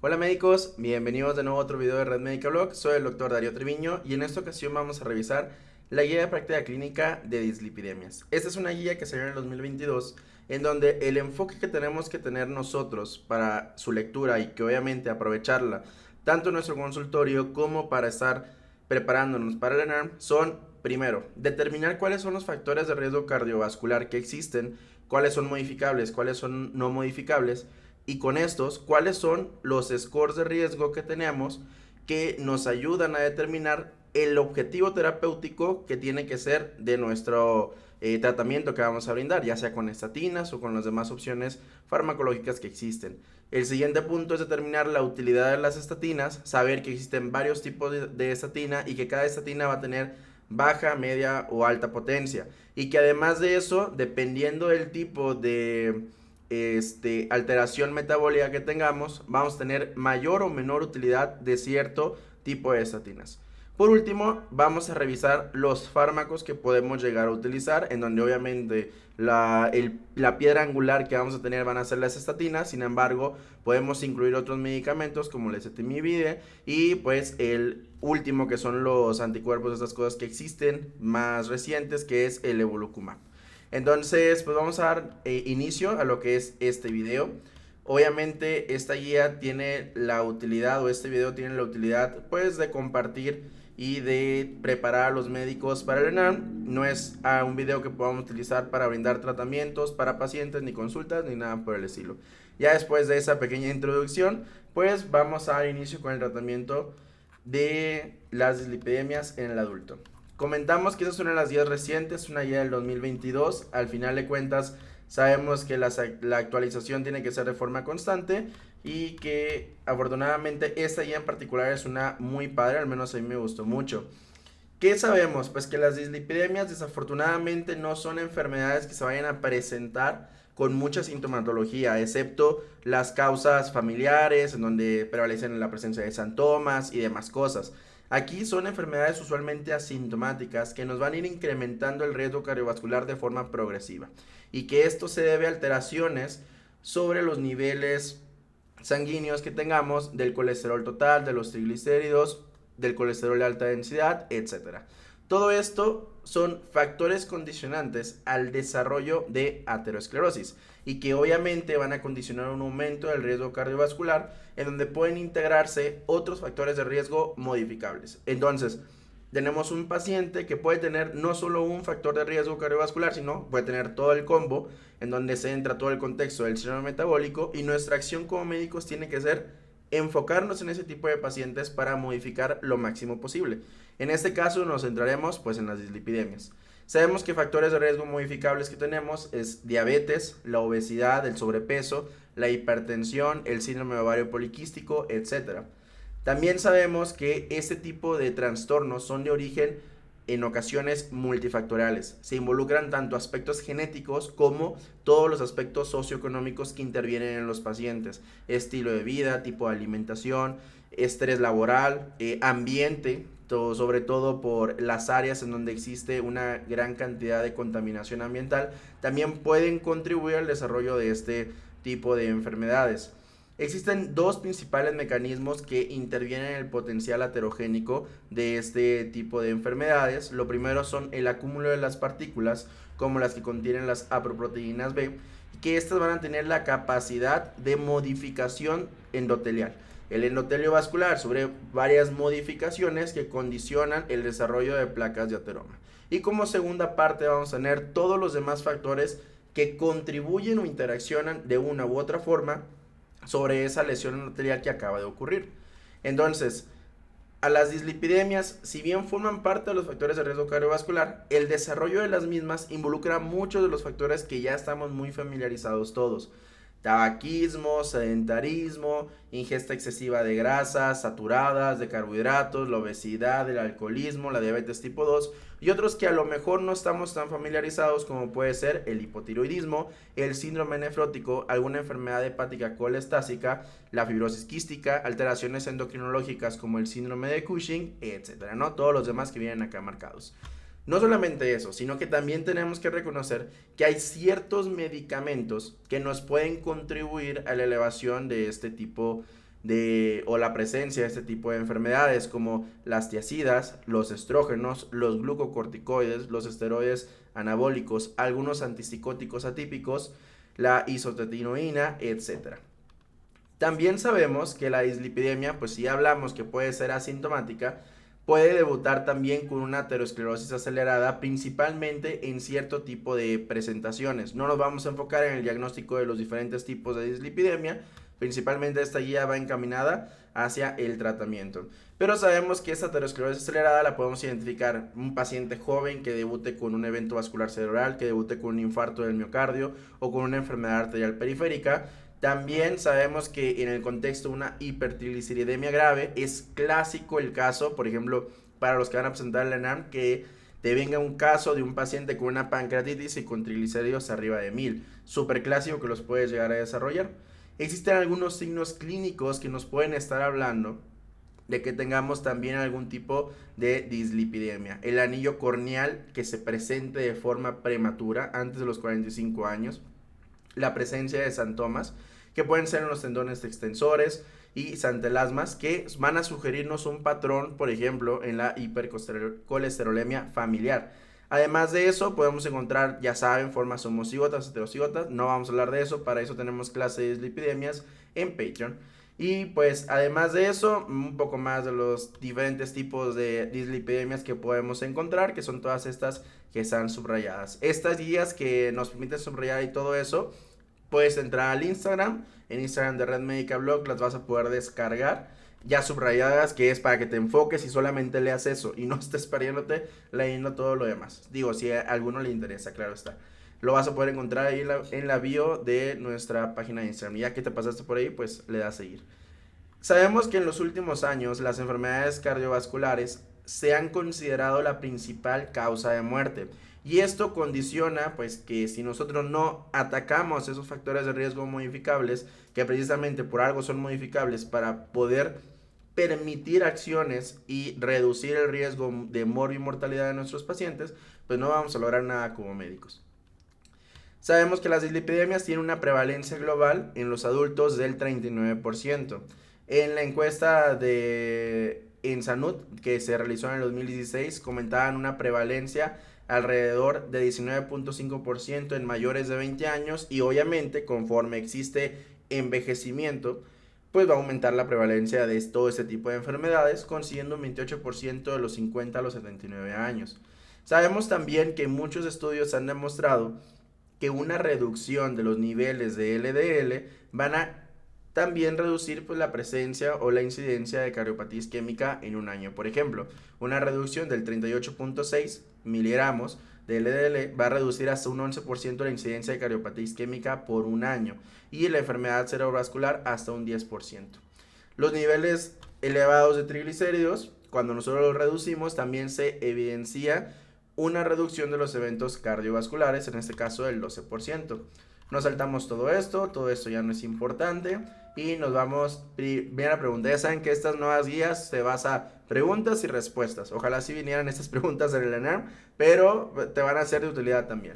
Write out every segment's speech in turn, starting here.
Hola médicos, bienvenidos de nuevo a otro video de Red Médica Blog. Soy el doctor Darío Treviño y en esta ocasión vamos a revisar la guía de práctica clínica de dislipidemias. Esta es una guía que salió en el 2022 en donde el enfoque que tenemos que tener nosotros para su lectura y que obviamente aprovecharla tanto en nuestro consultorio como para estar preparándonos para el ENARM son, primero, determinar cuáles son los factores de riesgo cardiovascular que existen, cuáles son modificables, cuáles son no modificables, y con estos, cuáles son los scores de riesgo que tenemos que nos ayudan a determinar el objetivo terapéutico que tiene que ser de nuestro tratamiento que vamos a brindar, ya sea con estatinas o con las demás opciones farmacológicas que existen. El siguiente punto es determinar la utilidad de las estatinas, saber que existen varios tipos de estatina y que cada estatina va a tener baja, media o alta potencia. Y que además de eso, dependiendo del tipo de alteración metabólica que tengamos, vamos a tener mayor o menor utilidad de cierto tipo de estatinas. Por último, vamos a revisar los fármacos que podemos llegar a utilizar, en donde obviamente la piedra angular que vamos a tener van a ser las estatinas. Sin embargo, podemos incluir otros medicamentos como el ezetimibe y pues el último que son los anticuerpos de estas cosas que existen más recientes, que es el evolocumab. Entonces, pues vamos a dar inicio a lo que es este video. Obviamente esta guía tiene la utilidad, o este video tiene la utilidad pues de compartir y de preparar a los médicos para el ENARM. No es un video que podamos utilizar para brindar tratamientos para pacientes, ni consultas, ni nada por el estilo. Ya después de esa pequeña introducción, pues vamos a dar inicio con el tratamiento de las dislipidemias en el adulto. Comentamos que esa es una de las guías recientes, una guía del 2022. Al final de cuentas, sabemos que la actualización tiene que ser de forma constante y que afortunadamente esta guía en particular es una muy padre, al menos a mí me gustó mucho. ¿Qué sabemos? Pues que las dislipidemias desafortunadamente no son enfermedades que se vayan a presentar con mucha sintomatología, excepto las causas familiares, en donde prevalecen la presencia de santomas y demás cosas. Aquí son enfermedades usualmente asintomáticas que nos van a ir incrementando el riesgo cardiovascular de forma progresiva y que esto se debe a alteraciones sobre los niveles sanguíneos que tengamos del colesterol total, de los triglicéridos, del colesterol de alta densidad, etcétera. Todo esto son factores condicionantes al desarrollo de aterosclerosis y que obviamente van a condicionar un aumento del riesgo cardiovascular, en donde pueden integrarse otros factores de riesgo modificables. Entonces, tenemos un paciente que puede tener no solo un factor de riesgo cardiovascular, sino puede tener todo el combo, en donde se entra todo el contexto del síndrome metabólico, y nuestra acción como médicos tiene que ser enfocarnos en ese tipo de pacientes para modificar lo máximo posible. En este caso nos centraremos pues en las dislipidemias. Sabemos que factores de riesgo modificables que tenemos es diabetes, la obesidad, el sobrepeso, la hipertensión, el síndrome ovario poliquístico, etc. También sabemos que este tipo de trastornos son de origen en ocasiones multifactoriales. Se involucran tanto aspectos genéticos como todos los aspectos socioeconómicos que intervienen en los pacientes. Estilo de vida, tipo de alimentación, estrés laboral, ambiente, sobre todo por las áreas en donde existe una gran cantidad de contaminación ambiental, también pueden contribuir al desarrollo de este tipo de enfermedades. Existen dos principales mecanismos que intervienen en el potencial aterogénico de este tipo de enfermedades. Lo primero son el acúmulo de las partículas, como las que contienen las aproproteínas B, que estas van a tener la capacidad de modificación endotelial. El endotelio vascular sobre varias modificaciones que condicionan el desarrollo de placas de ateroma. Y como segunda parte vamos a tener todos los demás factores que contribuyen o interaccionan de una u otra forma sobre esa lesión endotelial que acaba de ocurrir. Entonces, a las dislipidemias, si bien forman parte de los factores de riesgo cardiovascular, el desarrollo de las mismas involucra muchos de los factores que ya estamos muy familiarizados todos. Tabaquismo, sedentarismo, ingesta excesiva de grasas saturadas, de carbohidratos, la obesidad, el alcoholismo, la diabetes tipo 2 y otros que a lo mejor no estamos tan familiarizados, como puede ser el hipotiroidismo, el síndrome nefrótico, alguna enfermedad hepática colestásica, la fibrosis quística, alteraciones endocrinológicas como el síndrome de Cushing, etcétera, ¿no? Todos los demás que vienen acá marcados. No solamente eso, sino que también tenemos que reconocer que hay ciertos medicamentos que nos pueden contribuir a la elevación de este tipo o la presencia de este tipo de enfermedades como las tiazidas, los estrógenos, los glucocorticoides, los esteroides anabólicos, algunos antipsicóticos atípicos, la isotretinoína, etc. También sabemos que la dislipidemia, pues si hablamos que puede ser asintomática, puede debutar también con una aterosclerosis acelerada, principalmente en cierto tipo de presentaciones. No nos vamos a enfocar en el diagnóstico de los diferentes tipos de dislipidemia, principalmente esta guía va encaminada hacia el tratamiento. Pero sabemos que esta aterosclerosis acelerada la podemos identificar un paciente joven que debute con un evento vascular cerebral, que debute con un infarto del miocardio o con una enfermedad arterial periférica. También sabemos que en el contexto de una hipertrigliceridemia grave es clásico el caso, por ejemplo, para los que van a presentar la ENAM, que te venga un caso de un paciente con una pancreatitis y con triglicéridos arriba de 1000. Súper clásico que los puedes llegar a desarrollar. Existen algunos signos clínicos que nos pueden estar hablando de que tengamos también algún tipo de dislipidemia. El anillo corneal que se presente de forma prematura antes de los 45 años. La presencia de xantomas, que pueden ser en los tendones extensores y santelasmas, que van a sugerirnos un patrón, por ejemplo, en la hipercolesterolemia familiar. Además de eso, podemos encontrar, ya saben, formas homocígotas, heterocígotas. No vamos a hablar de eso, para eso tenemos clase de dislipidemias en Patreon. Y pues además de eso, un poco más de los diferentes tipos de dislipidemias que podemos encontrar, que son todas estas que están subrayadas. Estas guías que nos permiten subrayar y todo eso, puedes entrar al Instagram, en Instagram de Red Médica Blog las vas a poder descargar ya subrayadas, que es para que te enfoques y solamente leas eso y no estés perdiéndote leyendo todo lo demás. Digo, si a alguno le interesa, claro está. Lo vas a poder encontrar ahí en la bio de nuestra página de Instagram. Y ya que te pasaste por ahí, pues le das a seguir. Sabemos que en los últimos años las enfermedades cardiovasculares se han considerado la principal causa de muerte. Y esto condiciona, pues, que si nosotros no atacamos esos factores de riesgo modificables, que precisamente por algo son modificables para poder permitir acciones y reducir el riesgo de morbo y mortalidad de nuestros pacientes, pues no vamos a lograr nada como médicos. Sabemos que las dislipidemias tienen una prevalencia global en los adultos del 39%. En la encuesta de Ensanud que se realizó en el 2016 comentaban una prevalencia alrededor de 19.5% en mayores de 20 años y obviamente conforme existe envejecimiento pues va a aumentar la prevalencia de todo este tipo de enfermedades, consiguiendo un 28% de los 50 a los 79 años. Sabemos también que muchos estudios han demostrado que una reducción de los niveles de LDL van a también reducir pues, la presencia o la incidencia de cardiopatía isquémica en un año. Por ejemplo, una reducción del 38.6 miligramos de LDL va a reducir hasta un 11% la incidencia de cardiopatía isquémica por un año y la enfermedad cerebrovascular hasta un 10%. Los niveles elevados de triglicéridos, cuando nosotros los reducimos, también se evidencia una reducción de los eventos cardiovasculares, en este caso del 12%. Nos saltamos todo esto ya no es importante y nos vamos bien a preguntar. Ya saben que estas nuevas guías se basan preguntas y respuestas. Ojalá sí vinieran estas preguntas en el ENARM, pero te van a ser de utilidad también.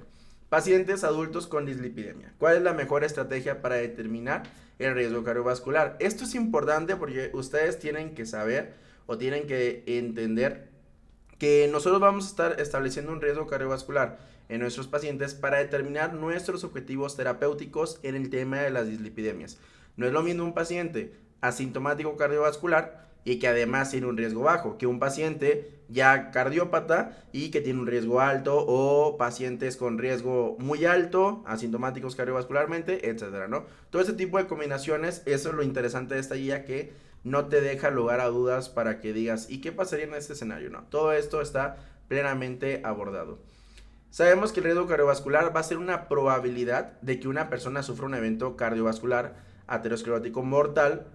Pacientes adultos con dislipidemia. ¿Cuál es la mejor estrategia para determinar el riesgo cardiovascular? Esto es importante porque ustedes tienen que saber o tienen que entender que nosotros vamos a estar estableciendo un riesgo cardiovascular en nuestros pacientes para determinar nuestros objetivos terapéuticos en el tema de las dislipidemias. No es lo mismo un paciente asintomático cardiovascular y que además tiene un riesgo bajo que un paciente ya cardiópata y que tiene un riesgo alto, o pacientes con riesgo muy alto, asintomáticos cardiovascularmente, etcétera, ¿no? Todo ese tipo de combinaciones, eso es lo interesante de esta guía, que no te deja lugar a dudas para que digas, ¿y qué pasaría en este escenario? No, todo esto está plenamente abordado. Sabemos que el riesgo cardiovascular va a ser una probabilidad de que una persona sufra un evento cardiovascular aterosclerótico mortal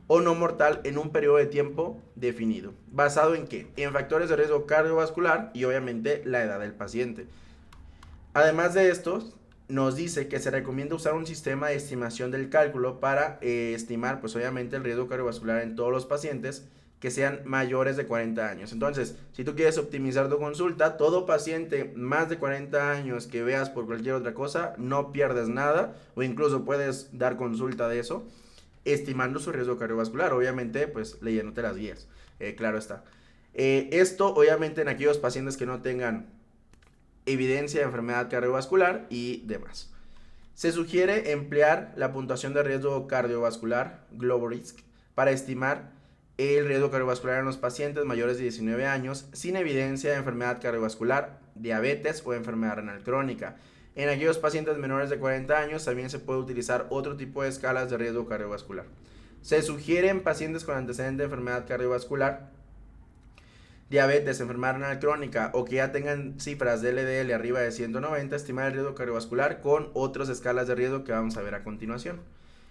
o no mortal en un periodo de tiempo definido. ¿Basado en qué? En factores de riesgo cardiovascular y obviamente la edad del paciente. Además de esto, nos dice que se recomienda usar un sistema de estimación del cálculo para estimar, pues obviamente, el riesgo cardiovascular en todos los pacientes que sean mayores de 40 años. Entonces, si tú quieres optimizar tu consulta, todo paciente más de 40 años que veas por cualquier otra cosa, no pierdes nada, o incluso puedes dar consulta de eso. estimando su riesgo cardiovascular, obviamente pues leyéndote las guías, claro está. Esto obviamente en aquellos pacientes que no tengan evidencia de enfermedad cardiovascular y demás. Se sugiere emplear la puntuación de riesgo cardiovascular, Global Risk, para estimar el riesgo cardiovascular en los pacientes mayores de 19 años sin evidencia de enfermedad cardiovascular, diabetes o enfermedad renal crónica. En aquellos pacientes menores de 40 años también se puede utilizar otro tipo de escalas de riesgo cardiovascular. Se sugiere en pacientes con antecedente de enfermedad cardiovascular, diabetes, enfermedad renal crónica o que ya tengan cifras de LDL arriba de 190, estimar el riesgo cardiovascular con otras escalas de riesgo que vamos a ver a continuación.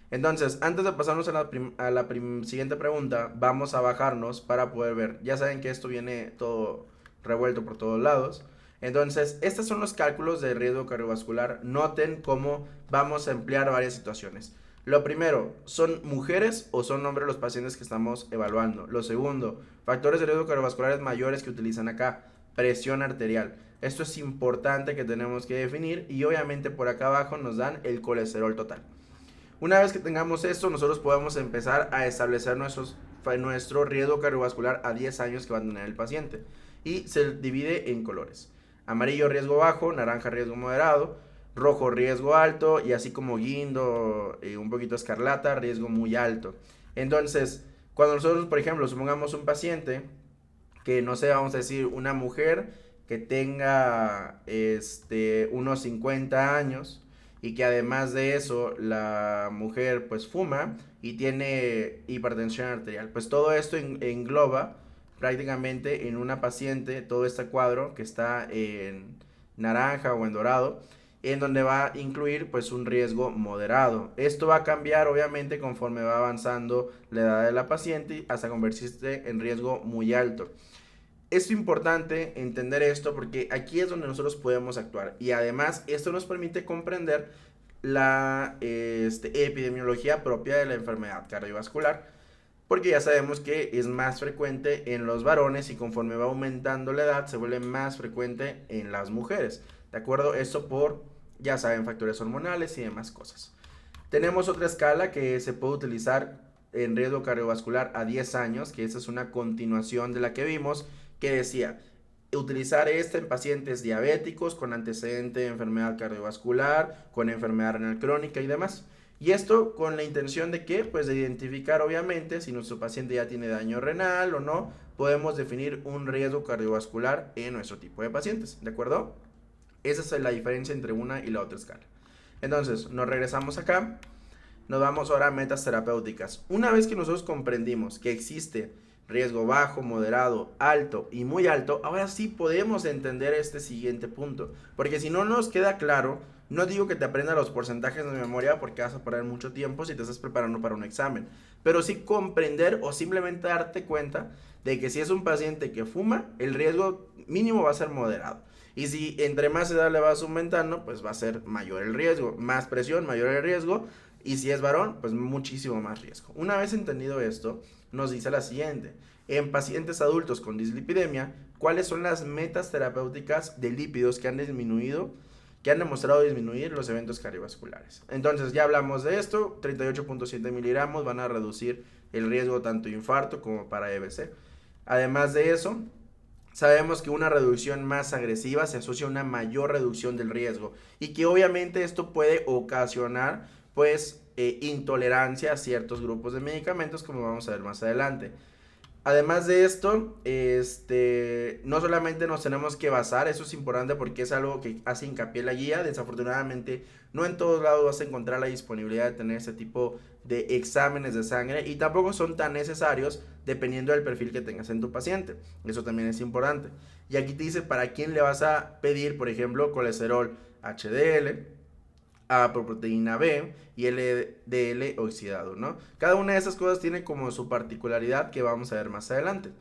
Entonces, antes de pasarnos a la siguiente pregunta, vamos a bajarnos para poder ver. Ya saben que esto viene todo revuelto por todos lados. Entonces, estos son los cálculos de riesgo cardiovascular. Noten cómo vamos a emplear varias situaciones. Lo primero, ¿son mujeres o son hombres los pacientes que estamos evaluando? Lo segundo, factores de riesgo cardiovasculares mayores que utilizan acá. Presión arterial. Esto es importante que tenemos que definir y obviamente por acá abajo nos dan el colesterol total. Una vez que tengamos esto, nosotros podemos empezar a establecer nuestro riesgo cardiovascular a 10 años que va a tener el paciente. Y se divide en colores. Amarillo, riesgo bajo, naranja, riesgo moderado, rojo, riesgo alto, y así como guindo, un poquito escarlata, riesgo muy alto. Entonces, cuando nosotros, por ejemplo, supongamos un paciente que, no sé, vamos a decir, una mujer que tenga unos 50 años y que además de eso la mujer pues fuma y tiene hipertensión arterial, pues todo esto engloba prácticamente en una paciente todo este cuadro que está en naranja o en dorado, en donde va a incluir pues un riesgo moderado. Esto va a cambiar obviamente conforme va avanzando la edad de la paciente hasta convertirse en riesgo muy alto. Es importante entender esto porque aquí es donde nosotros podemos actuar y además esto nos permite comprender la epidemiología propia de la enfermedad cardiovascular, porque ya sabemos que es más frecuente en los varones y conforme va aumentando la edad se vuelve más frecuente en las mujeres, ¿de acuerdo? Esto por, ya saben, factores hormonales y demás cosas. Tenemos otra escala que se puede utilizar en riesgo cardiovascular a 10 años, que esa es una continuación de la que vimos, que decía utilizar esta en pacientes diabéticos con antecedente de enfermedad cardiovascular, con enfermedad renal crónica y demás. Y esto con la intención de que, pues de identificar obviamente si nuestro paciente ya tiene daño renal o no, podemos definir un riesgo cardiovascular en nuestro tipo de pacientes, ¿de acuerdo? Esa es la diferencia entre una y la otra escala. Entonces, nos regresamos acá, nos vamos ahora a metas terapéuticas. Una vez que nosotros comprendimos que existe riesgo bajo, moderado, alto y muy alto, ahora sí podemos entender este siguiente punto. Porque si no nos queda claro, no digo que te aprendas los porcentajes de memoria porque vas a perder mucho tiempo si te estás preparando para un examen. Pero sí comprender o simplemente darte cuenta de que si es un paciente que fuma, el riesgo mínimo va a ser moderado. Y si entre más edad le vas aumentando, pues va a ser mayor el riesgo. Más presión, mayor el riesgo. Y si es varón, pues muchísimo más riesgo. Una vez entendido esto, nos dice la siguiente. En pacientes adultos con dislipidemia, ¿cuáles son las metas terapéuticas de lípidos que han disminuido, que han demostrado disminuir los eventos cardiovasculares? Entonces ya hablamos de esto, 38.7 miligramos van a reducir el riesgo tanto de infarto como para EBC. Además de eso, sabemos que una reducción más agresiva se asocia a una mayor reducción del riesgo y que obviamente esto puede ocasionar pues intolerancia a ciertos grupos de medicamentos, como vamos a ver más adelante. Además de esto, no solamente nos tenemos que basar, eso es importante porque es algo que hace hincapié la guía. Desafortunadamente, no en todos lados vas a encontrar la disponibilidad de tener este tipo de exámenes de sangre y tampoco son tan necesarios dependiendo del perfil que tengas en tu paciente. Eso también es importante. Y aquí te dice para quién le vas a pedir, por ejemplo, colesterol HDL, apoproteína B y LDL oxidado, ¿no? Cada una de esas cosas tiene como su particularidad que vamos a ver más adelante.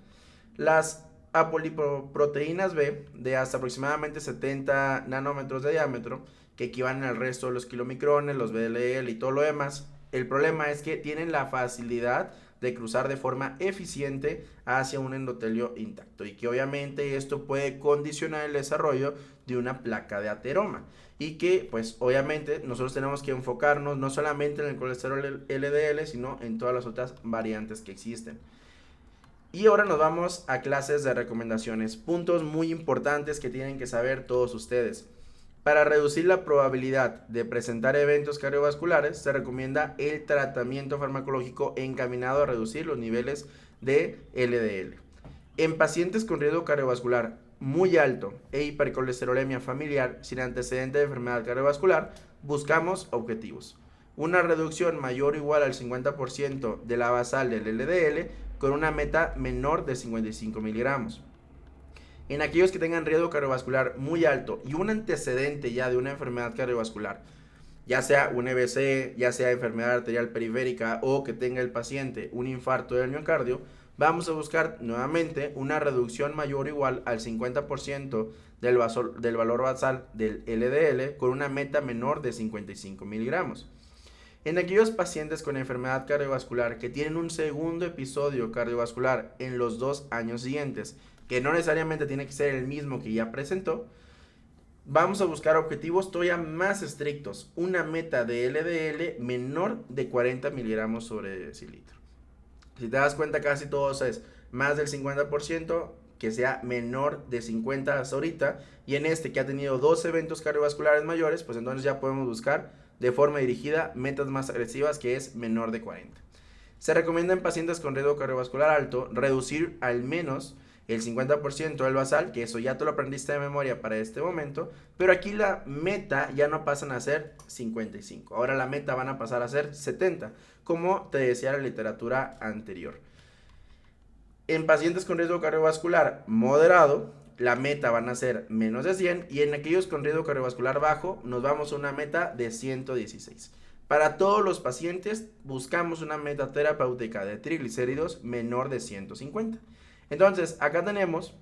Las apolipoproteínas B de hasta aproximadamente 70 nanómetros de diámetro, que equivalen al resto de los kilomicrones, los VLL y todo lo demás, El problema es que tienen la facilidad de cruzar de forma eficiente hacia un endotelio intacto y que obviamente esto puede condicionar el desarrollo de una placa de ateroma y que pues obviamente nosotros tenemos que enfocarnos no solamente en el colesterol LDL sino en todas las otras variantes que existen. Y ahora nos vamos a clases de recomendaciones, puntos muy importantes que tienen que saber todos ustedes. Para reducir la probabilidad de presentar eventos cardiovasculares, se recomienda el tratamiento farmacológico encaminado a reducir los niveles de LDL. En pacientes con riesgo cardiovascular muy alto e hipercolesterolemia familiar sin antecedente de enfermedad cardiovascular, buscamos objetivos. Una reducción mayor o igual al 50% de la basal del LDL con una meta menor de 55 miligramos. En aquellos que tengan riesgo cardiovascular muy alto y un antecedente ya de una enfermedad cardiovascular, ya sea un EBC, ya sea enfermedad arterial periférica o que tenga el paciente un infarto del miocardio, vamos a buscar nuevamente una reducción mayor o igual al 50% del valor basal del LDL con una meta menor de 55 miligramos. En aquellos pacientes con enfermedad cardiovascular que tienen un segundo episodio cardiovascular en los 2 años siguientes, que no necesariamente tiene que ser el mismo que ya presentó, vamos a buscar objetivos todavía más estrictos, una meta de LDL menor de 40 miligramos sobre decilitro. Si te das cuenta, casi todos es más del 50%, que sea menor de 50 hasta ahorita, y en este que ha tenido 2 eventos cardiovasculares mayores, pues entonces ya podemos buscar de forma dirigida metas más agresivas, que es menor de 40. Se recomienda en pacientes con riesgo cardiovascular alto reducir al menos el 50% del basal, que eso ya te lo aprendiste de memoria para este momento, pero aquí la meta ya no pasan a ser 55, ahora la meta van a pasar a ser 70, como te decía la literatura anterior. En pacientes con riesgo cardiovascular moderado, la meta van a ser menos de 100 y en aquellos con riesgo cardiovascular bajo nos vamos a una meta de 116. Para todos los pacientes buscamos una meta terapéutica de triglicéridos menor de 150. Entonces, acá tenemos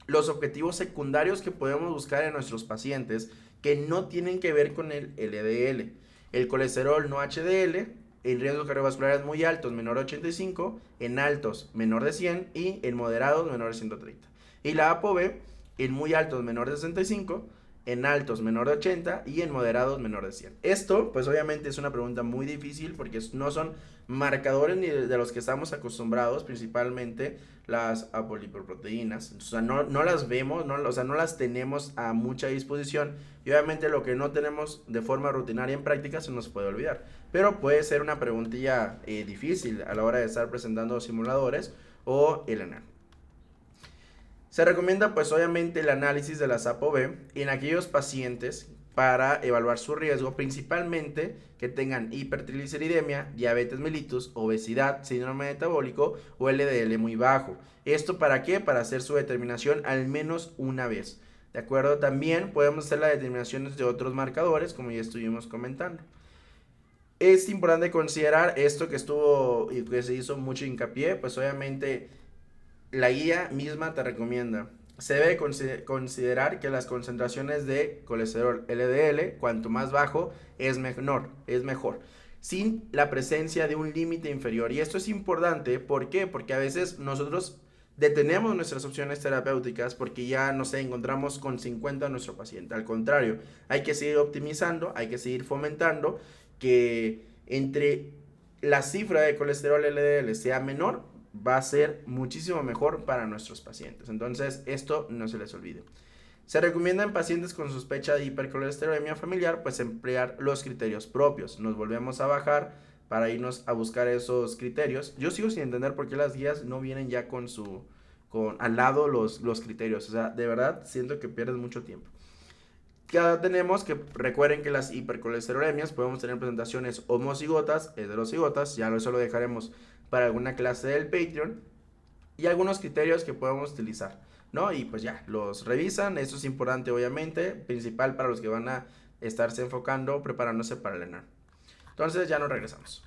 los objetivos secundarios que podemos buscar en nuestros pacientes que no tienen que ver con el LDL. El colesterol no HDL, en riesgos cardiovasculares muy altos, menor de 85, en altos, menor de 100 y en moderados, menor de 130. Y la ApoB, en muy altos, menor de 65, en altos, menor de 80 y en moderados, menor de 100. Esto, pues obviamente es una pregunta muy difícil porque no son marcadores ni de los que estamos acostumbrados, principalmente las apolipoproteínas. O sea, no las vemos, o sea, no las tenemos a mucha disposición y obviamente lo que no tenemos de forma rutinaria en práctica se nos puede olvidar. Pero puede ser una preguntilla difícil a la hora de estar presentando simuladores o el ENAR. Se recomienda pues obviamente el análisis de las ApoB en aquellos pacientes para evaluar su riesgo, principalmente que tengan hipertrigliceridemia, diabetes mellitus, obesidad, síndrome metabólico o LDL muy bajo. ¿Esto para qué? Para hacer su determinación al menos una vez. ¿De acuerdo? También podemos hacer las determinaciones de otros marcadores, como ya estuvimos comentando. Es importante considerar esto que estuvo y que se hizo mucho hincapié, pues obviamente la guía misma te recomienda. Se debe considerar que las concentraciones de colesterol LDL, cuanto más bajo, es mejor, sin la presencia de un límite inferior. Y esto es importante, ¿por qué? Porque a veces nosotros detenemos nuestras opciones terapéuticas porque ya nos encontramos con 50 a nuestro paciente. Al contrario, hay que seguir optimizando, hay que seguir fomentando que entre la cifra de colesterol LDL sea menor, va a ser muchísimo mejor para nuestros pacientes. Entonces, esto no se les olvide. Se recomienda en pacientes con sospecha de hipercolesterolemia familiar, pues emplear los criterios propios. Nos volvemos a bajar para irnos a buscar esos criterios. Yo sigo sin entender por qué las guías no vienen ya con al lado los criterios. O sea, de verdad siento que pierdes mucho tiempo. Ya tenemos que recuerden que las hipercolesterolemias podemos tener presentaciones homocigotas, heterocigotas, ya eso lo dejaremos para alguna clase del Patreon, y algunos criterios que podemos utilizar, ¿no? Y pues ya, los revisan, eso es importante obviamente, principal para los que van a estarse enfocando, preparándose para el ENAR. Entonces ya nos regresamos.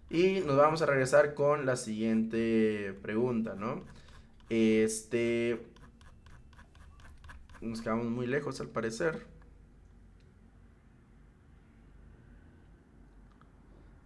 Y nos vamos a regresar con la siguiente pregunta, ¿no? Nos quedamos muy lejos al parecer.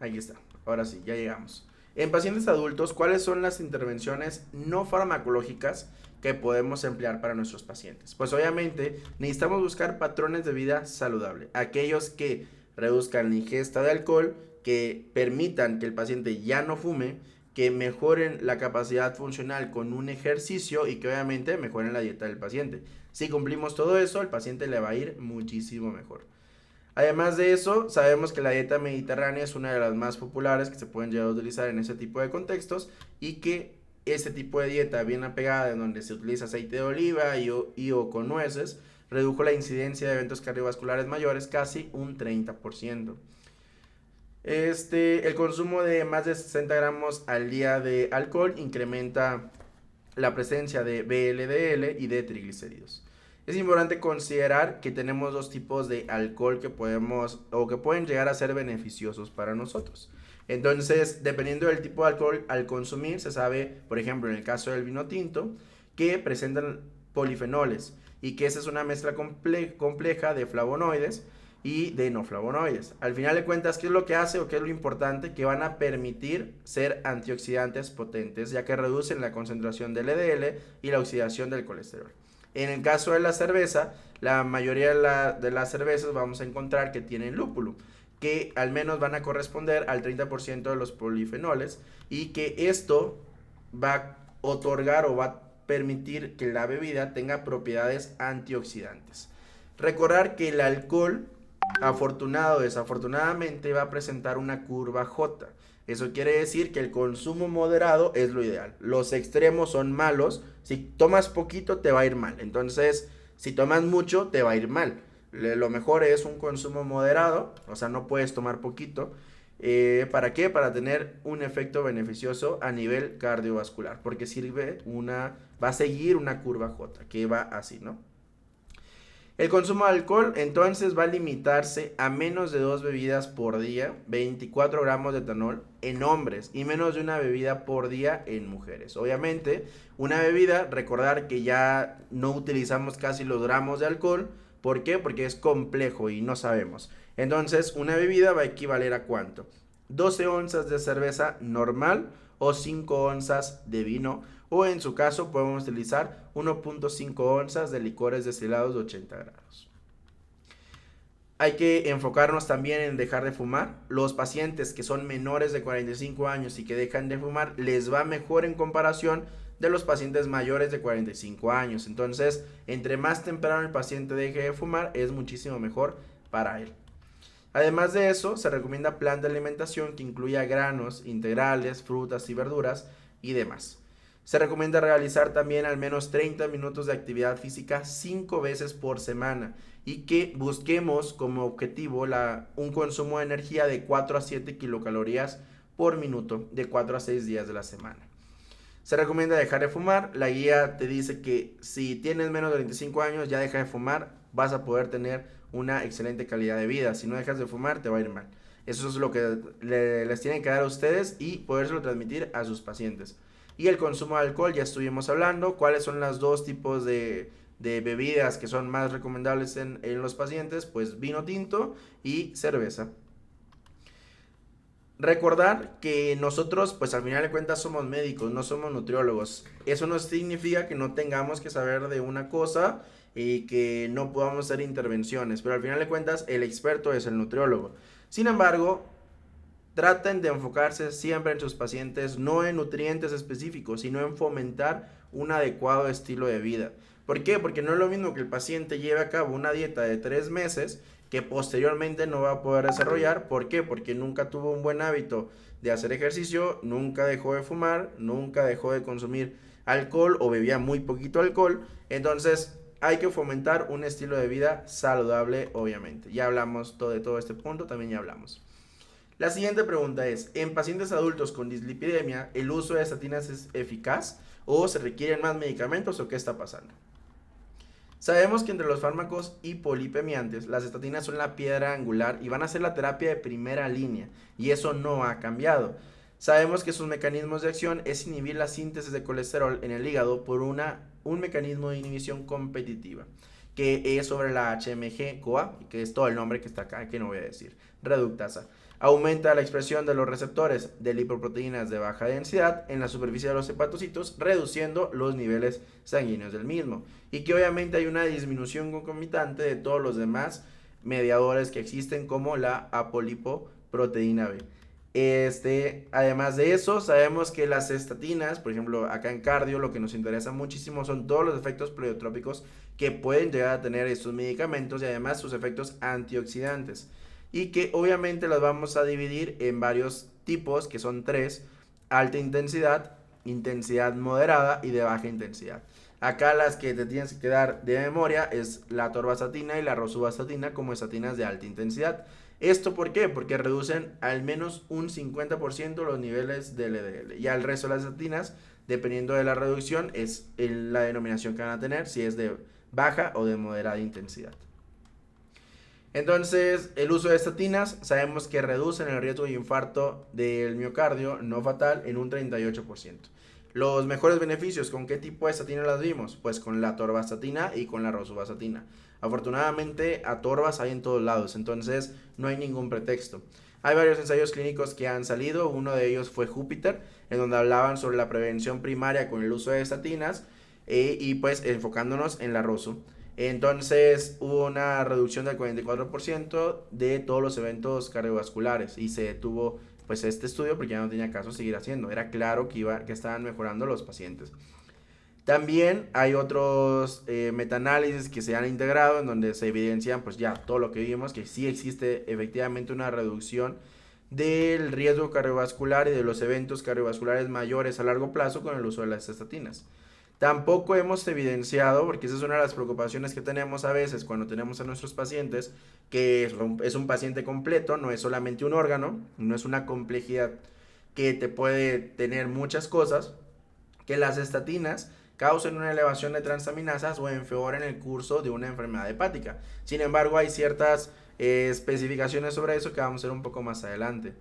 Aquí está, ahora sí, ya llegamos. En pacientes adultos, ¿cuáles son las intervenciones no farmacológicas que podemos emplear para nuestros pacientes? Pues obviamente necesitamos buscar patrones de vida saludable, aquellos que reduzcan la ingesta de alcohol, que permitan que el paciente ya no fume, que mejoren la capacidad funcional con un ejercicio y que obviamente mejoren la dieta del paciente. Si cumplimos todo eso, el paciente le va a ir muchísimo mejor. Además de eso, sabemos que la dieta mediterránea es una de las más populares que se pueden llegar a utilizar en ese tipo de contextos y que ese tipo de dieta bien apegada en donde se utiliza aceite de oliva y o con nueces redujo la incidencia de eventos cardiovasculares mayores casi un 30%. El consumo de más de 60 gramos al día de alcohol incrementa la presencia de VLDL y de triglicéridos. Es importante considerar que tenemos dos tipos de alcohol que podemos o que pueden llegar a ser beneficiosos para nosotros. Entonces, dependiendo del tipo de alcohol al consumir, se sabe, por ejemplo, en el caso del vino tinto, que presentan polifenoles y que esa es una mezcla compleja de flavonoides y de no flavonoides. Al final de cuentas, ¿qué es lo que hace o qué es lo importante? Que van a permitir ser antioxidantes potentes, ya que reducen la concentración del LDL y la oxidación del colesterol. En el caso de la cerveza, la mayoría de las cervezas vamos a encontrar que tienen lúpulo, que al menos van a corresponder al 30% de los polifenoles y que esto va a otorgar o va a permitir que la bebida tenga propiedades antioxidantes. Recordar que el alcohol, afortunado o desafortunadamente, va a presentar una curva J. Eso quiere decir que el consumo moderado es lo ideal. Los extremos son malos. Si tomas poquito te va a ir mal. Entonces, si tomas mucho te va a ir mal. Lo mejor es un consumo moderado. O sea, no puedes tomar poquito. ¿Para qué? Para tener un efecto beneficioso a nivel cardiovascular. Porque va a seguir una curva J, que va así, ¿no? El consumo de alcohol entonces va a limitarse a menos de 2 bebidas por día, 24 gramos de etanol en hombres y menos de una bebida por día en mujeres. Obviamente, una bebida, recordar que ya no utilizamos casi los gramos de alcohol. ¿Por qué? Porque es complejo y no sabemos. Entonces, una bebida va a equivaler a ¿cuánto? 12 onzas de cerveza normal o 5 onzas de vino, o en su caso podemos utilizar 1.5 onzas de licores destilados de 80 grados. Hay que enfocarnos también en dejar de fumar. Los pacientes que son menores de 45 años y que dejan de fumar les va mejor en comparación de los pacientes mayores de 45 años. Entonces, entre más temprano el paciente deje de fumar, es muchísimo mejor para él. Además de eso, se recomienda plan de alimentación que incluya granos, integrales, frutas y verduras y demás. Se recomienda realizar también al menos 30 minutos de actividad física 5 veces por semana y que busquemos como objetivo un consumo de energía de 4 a 7 kilocalorías por minuto de 4 a 6 días de la semana. Se recomienda dejar de fumar. La guía te dice que si tienes menos de 25 años ya deja de fumar, vas a poder tener una excelente calidad de vida. Si no dejas de fumar te va a ir mal. Eso es lo que les tienen que dar a ustedes y podérselo transmitir a sus pacientes. Y el consumo de alcohol, ya estuvimos hablando. ¿Cuáles son los dos tipos de bebidas que son más recomendables en los pacientes? Pues vino tinto y cerveza. Recordar que nosotros, pues al final de cuentas somos médicos, no somos nutriólogos. Eso no significa que no tengamos que saber de una cosa y que no podamos hacer intervenciones, pero al final de cuentas el experto es el nutriólogo. Sin embargo, traten de enfocarse siempre en sus pacientes, no en nutrientes específicos, sino en fomentar un adecuado estilo de vida. ¿Por qué? Porque no es lo mismo que el paciente lleve a cabo una dieta de 3 meses que posteriormente no va a poder desarrollar. ¿Por qué? Porque nunca tuvo un buen hábito de hacer ejercicio, nunca dejó de fumar, nunca dejó de consumir alcohol o bebía muy poquito alcohol. Entonces hay que fomentar un estilo de vida saludable, obviamente. Ya hablamos de todo este punto, también ya hablamos. La siguiente pregunta es, ¿en pacientes adultos con dislipidemia el uso de estatinas es eficaz o se requieren más medicamentos o qué está pasando? Sabemos que entre los fármacos hipolipemiantes, las estatinas son la piedra angular y van a ser la terapia de primera línea, y eso no ha cambiado. Sabemos que sus mecanismos de acción es inhibir la síntesis de colesterol en el hígado por un mecanismo de inhibición competitiva, que es sobre la HMG-CoA, que es todo el nombre que está acá, que no voy a decir, reductasa. Aumenta la expresión de los receptores de lipoproteínas de baja densidad en la superficie de los hepatocitos, reduciendo los niveles sanguíneos del mismo. Y que obviamente hay una disminución concomitante de todos los demás mediadores que existen, como la apolipoproteína B. Además de eso, sabemos que las estatinas, por ejemplo, acá en cardio, lo que nos interesa muchísimo son todos los efectos pleiotrópicos que pueden llegar a tener estos medicamentos y además sus efectos antioxidantes. Y que obviamente las vamos a dividir en varios tipos, que son tres: alta intensidad, intensidad moderada y de baja intensidad. Acá las que te tienes que quedar de memoria es la atorvastatina y la rosuvastatina como estatinas de alta intensidad. ¿Esto por qué? Porque reducen al menos un 50% los niveles de LDL. Y al resto de las estatinas, dependiendo de la reducción, es la denominación que van a tener, si es de baja o de moderada intensidad. Entonces, el uso de estatinas sabemos que reducen el riesgo de infarto del miocardio no fatal en un 38%. Los mejores beneficios, ¿con qué tipo de estatina las vimos? Pues con la atorvastatina y con la rosuvastatina. Afortunadamente, atorbas hay en todos lados, entonces no hay ningún pretexto. Hay varios ensayos clínicos que han salido, uno de ellos fue Júpiter, en donde hablaban sobre la prevención primaria con el uso de estatinas y pues enfocándonos en la rosu. Entonces hubo una reducción del 44% de todos los eventos cardiovasculares y se detuvo pues este estudio porque ya no tenía caso seguir haciendo. Era claro que estaban mejorando los pacientes. También hay otros metaanálisis que se han integrado en donde se evidencian pues ya todo lo que vimos, que sí existe efectivamente una reducción del riesgo cardiovascular y de los eventos cardiovasculares mayores a largo plazo con el uso de las estatinas. Tampoco hemos evidenciado, porque esa es una de las preocupaciones que tenemos a veces cuando tenemos a nuestros pacientes, que es un paciente completo, no es solamente un órgano, no es una complejidad que te puede tener muchas cosas, que las estatinas causen una elevación de transaminasas o empeoren el curso de una enfermedad hepática. Sin embargo, hay ciertas especificaciones sobre eso que vamos a ver un poco más adelante.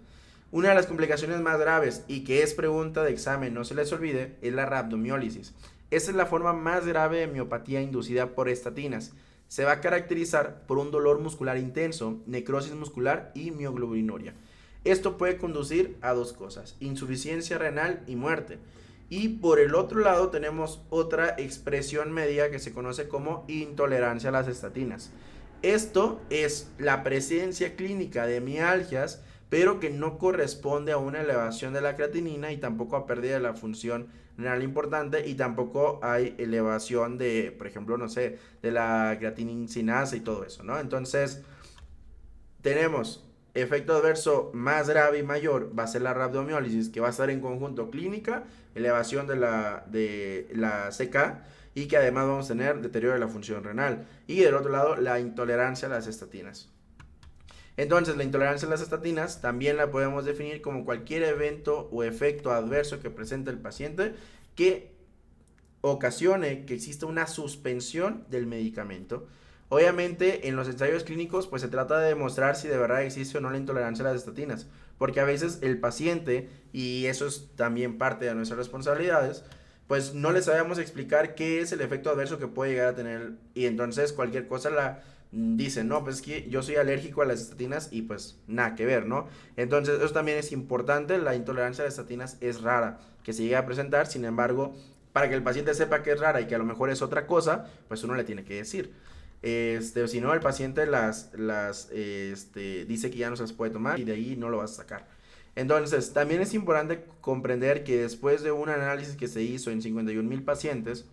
Una de las complicaciones más graves y que es pregunta de examen, no se les olvide, es la rhabdomiólisis. Esta es la forma más grave de miopatía inducida por estatinas. Se va a caracterizar por un dolor muscular intenso, necrosis muscular y mioglobinuria. Esto puede conducir a dos cosas: insuficiencia renal y muerte. Y por el otro lado tenemos otra expresión médica que se conoce como intolerancia a las estatinas. Esto es la presencia clínica de mialgias, pero que no corresponde a una elevación de la creatinina y tampoco a pérdida de la función renal importante, y tampoco hay elevación de, por ejemplo, no sé, de la creatininsinasa y todo eso, ¿no? Entonces, tenemos efecto adverso más grave y mayor, va a ser la rhabdomiólisis, que va a estar en conjunto clínica, elevación de la CK, y que además vamos a tener deterioro de la función renal. Y del otro lado, la intolerancia a las estatinas. Entonces, la intolerancia a las estatinas también la podemos definir como cualquier evento o efecto adverso que presente el paciente que ocasione que exista una suspensión del medicamento. Obviamente, en los ensayos clínicos, pues se trata de demostrar si de verdad existe o no la intolerancia a las estatinas, porque a veces el paciente, y eso es también parte de nuestras responsabilidades, pues no le sabemos explicar qué es el efecto adverso que puede llegar a tener, y entonces cualquier cosa la dicen, no, pues es que yo soy alérgico a las estatinas y pues nada que ver, ¿no? Entonces eso también es importante, la intolerancia a las estatinas es rara que se llegue a presentar, sin embargo, para que el paciente sepa que es rara y que a lo mejor es otra cosa, pues uno le tiene que decir. Si no, el paciente dice que ya no se las puede tomar y de ahí no lo vas a sacar. Entonces, también es importante comprender que después de un análisis que se hizo en 51,000 pacientes,